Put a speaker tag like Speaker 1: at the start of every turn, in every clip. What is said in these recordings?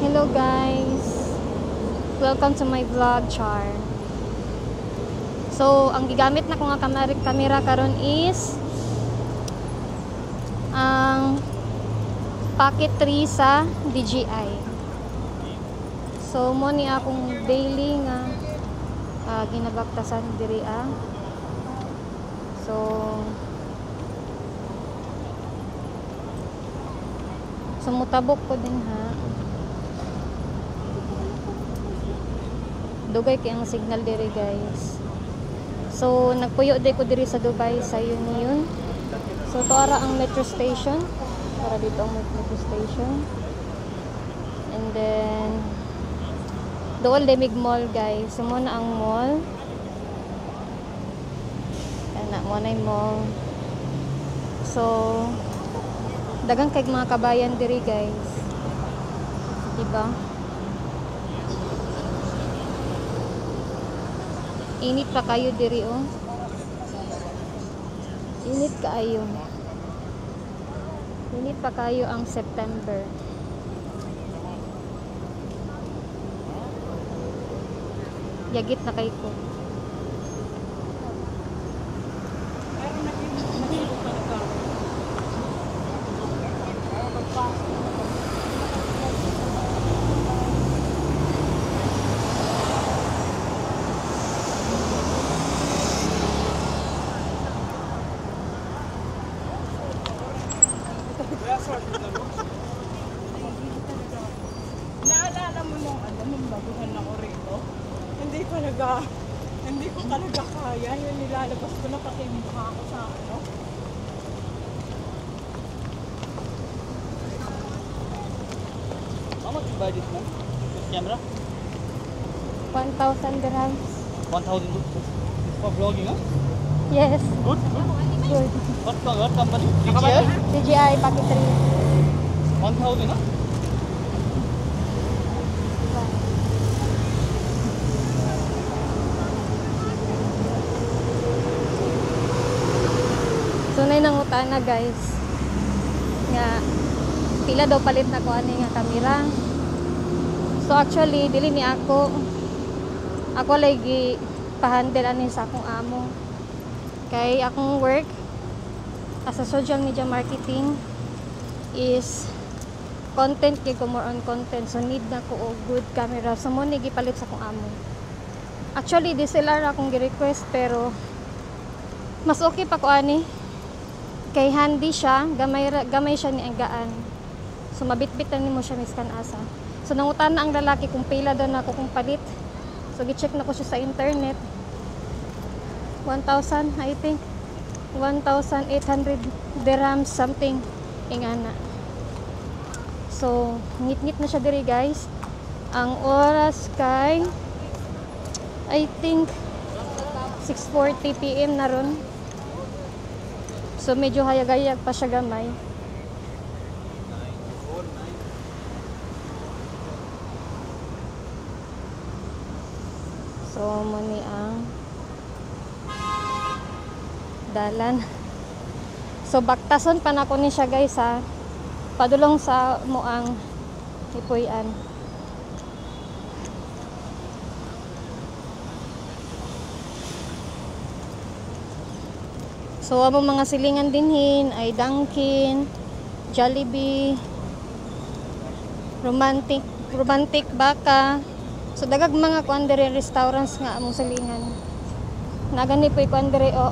Speaker 1: Hello guys! Welcome to my vlog, Char. So, ang gigamit na ko nga kamera karon is ang Pocket 3 sa DJI. So, mo ni akong daily nga ginabaktasan diri So mutabok ko din ha. Dugay kay ang signal diri guys. So nagpuyo day ko diri sa Dubai sa Union. So to ara ang metro station. Para dito ang metro station. And then dool Demig Mall guys. So mo na ang mall. Ana mo na yung mall. So dagang kay mga kabayan diri guys. Diba? Init pa kayo diri oh. Init kaayo. Init pa kayo ang September. Yagit na kay ko.
Speaker 2: Naalala mo nung nung baguhan ako rito? Hindi ko talaga kaya. Yung nilalabas ko na pati mukha ko sa ano.
Speaker 3: How much you buy this one? This camera?
Speaker 1: 1,000 dirhams.
Speaker 3: 1,000 for vlogging, huh?
Speaker 1: Yes.
Speaker 3: Good.
Speaker 1: Good.
Speaker 3: What company? DJI?
Speaker 1: DJI Pocket 3.
Speaker 3: 1,000, huh?
Speaker 1: So nay nangutan na guys. Nga pila daw palit na ko ani nga kamera. So actually dili ni ako lagi pa-handle ani sa akong amo. Kay akong work as a social media marketing is content kay ko, more on content. So need na ko og good camera. So mo ni gipalit sa akong amo. Actually DSLR akong gi-request pero mas okay pa ko ani. Kay handy siya, gamay siya ni gaan. So mabitbitan nimo siya miskan asa. So nangutan na ang lalaki kung pila daw na ako kung palit. So gi-check na ko siya sa internet. 1,000 I think 1,800 dirhams something ingana. So ngit-ngit na siya diri guys. Ang oras kay I think 6:40 PM na ron. So medyo hayag-hayag pa siya gamay. So mo ni ang dalan. So baktason pa nako ni siya guys ha. Padulong sa mo ang ipuy-an. So among mga silingan dinhin ay Dunkin, Jollibee, Romantic Baka. So dagag mga kuan diri restaurants nga among silingan. Nagani po kuan diri o.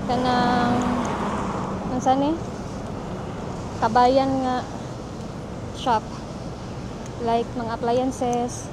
Speaker 1: Kanang unsa ni? Kabayan nga shop. Like mga appliances.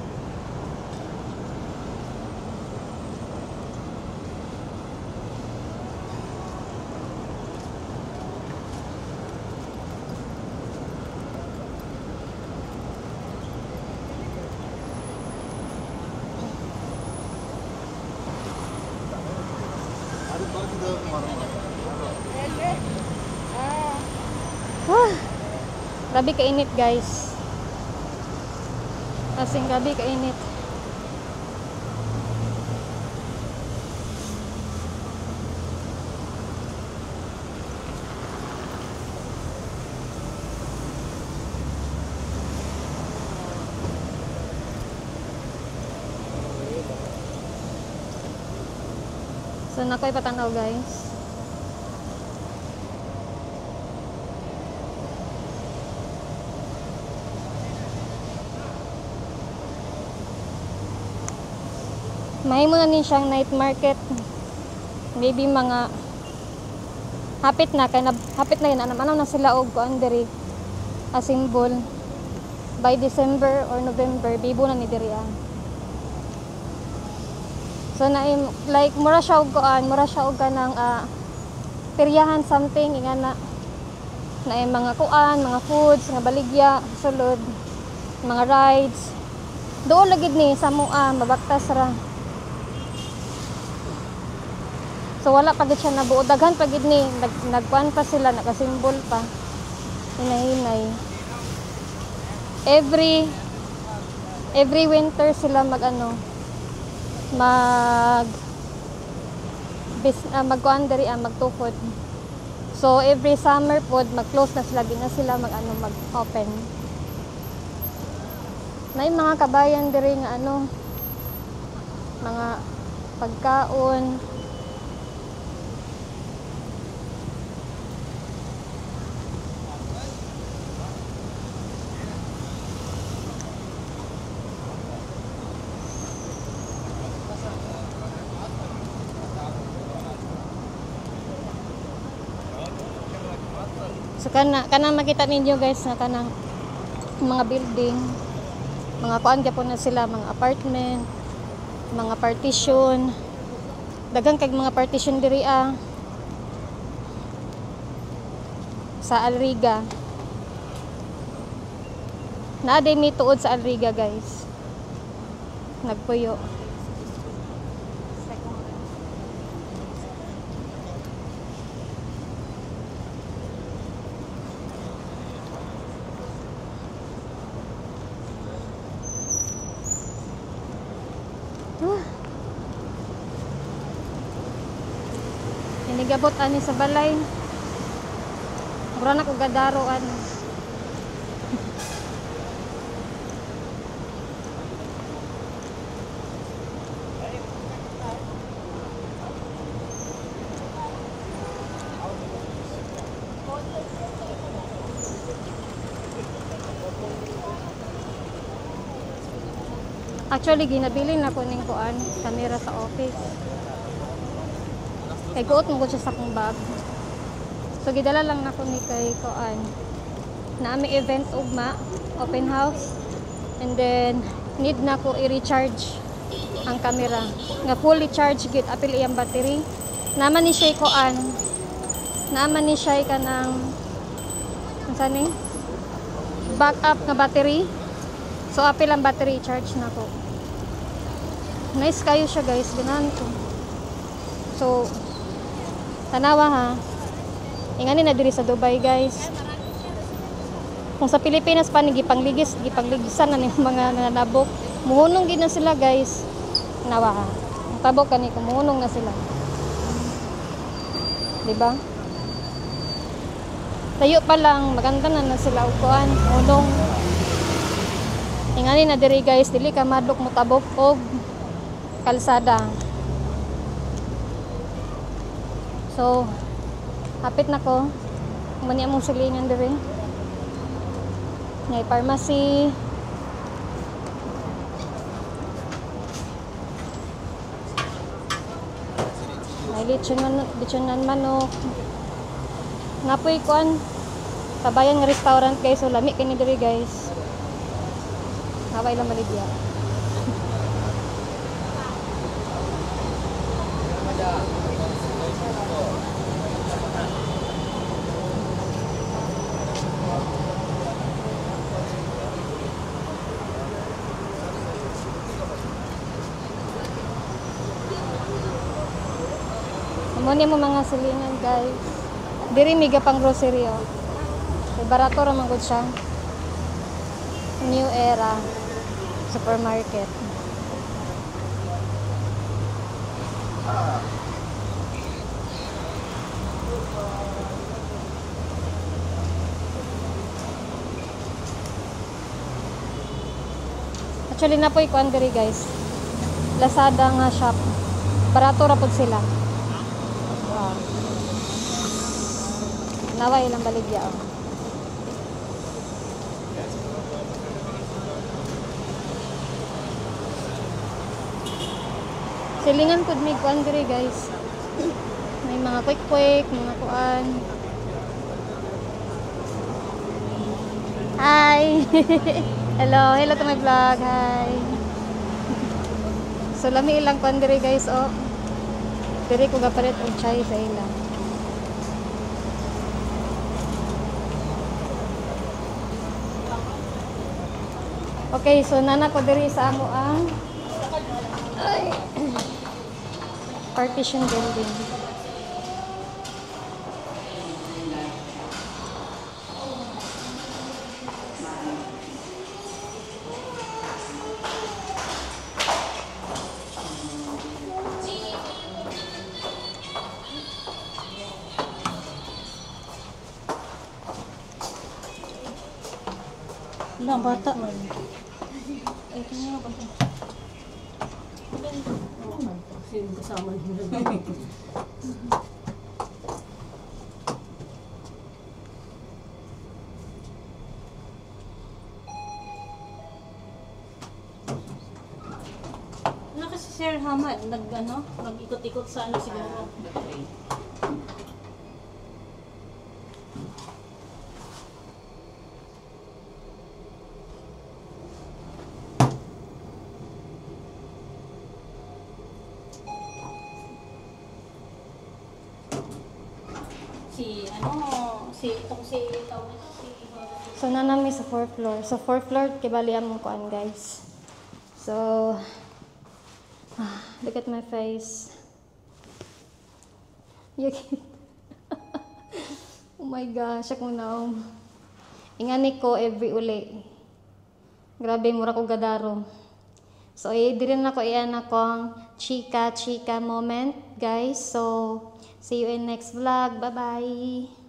Speaker 1: Grabe kainit guys. Kasing grabe kainit. So nakoy patanaw guys. Mahimo na ni siyang night market. Maybe mga hapit na kay hapit na yun ano na sila og kuan diri a symbol by December or November bibo na ni diri ah. So na like mura siya og kuan, mura siya og kanang peryahan something nga na mga kuan, mga foods, nga baligya, sulod, mga rides. Doon lagid ni sa mua mabaktas ra. So wala pagid siya nabuo, daghan pagid ni nagkuan pa sila, nakasimbol pa. Hinay-hinay. Every winter sila magkuan diri magtukod. So every summer pod mag-close na sila, di na sila mag-open. May mga kabayan diri nga mga pagkaon. So kanang makita ninyo guys na kanang mga building, mga kuan gyapon na sila, mga apartment, mga partition. Daghang kay mga partition diri sa Alriga. Naaday mi tuod sa Alriga guys. Nagpuyo. Inigabot ani sa balay. Mura na ko gadaro Actually ginabili na ko ning kuan, camera sa office. Kay guot mo ko siya sa akong bag. So gidala lang nako ni kay kuan. Naami event ugma, open house. And then need na ko i-recharge ang camera. Nga fully charged gid apil iyang battery. Naman ni siya kuan. Naman ni siya kanang unsa ni? Backup nga battery. So apil ang battery charge nako. Nice kayo siya guys, ganahan ko. So tanawa ha. Ingani na diri sa Dubai guys. Kung sa Pilipinas pa gipangligisan na ni mga nanabok. Muhunong gid na sila guys. Nawa ha. Ang tabok kani kumuhunong na sila. Di ba? Tayo pa lang maganda na sila upuan, hunong. Ingani na diri guys, dili ka madok mo tabok og kalsada. So, hapit na ko. Mani among silingan diri. Ngay pharmacy. May litsunan manok. Napoy kuan. Kabayan nga restaurant guys. So, lami kini diri guys. Naway lang maligya. Muna mo mga silingan guys. Diri miga pang grocery oh. Kay barato ra man gud siya. New Era Supermarket. Actually na po ikuan diri guys. Lazada nga shop. Barato ra pud sila. Naway ilang baligya. Oh. Silingan pud mig kuan diri guys. May mga quick, mga kuan. Hi. Hello to my vlog. Hi. So lami ilang kuan diri guys, oh. Diri ko gapalit og chai sa ila. Okay, so nana ko diri sa amo ang partition building. Wala, bata. Ito nga ba? Sino kasama nila? Ano kasi Sir Hamad, nag-ikot-ikot sa ano siguro? So nanami sa 4th floor. So 4th floor kibali among kuan guys. So look at my face. Yuki. Oh my gosh, ako na. Ingani ko every uli. Grabe mura ko gadaro. So diri na ko iyan akong chika moment guys. So see you in next vlog. Bye bye.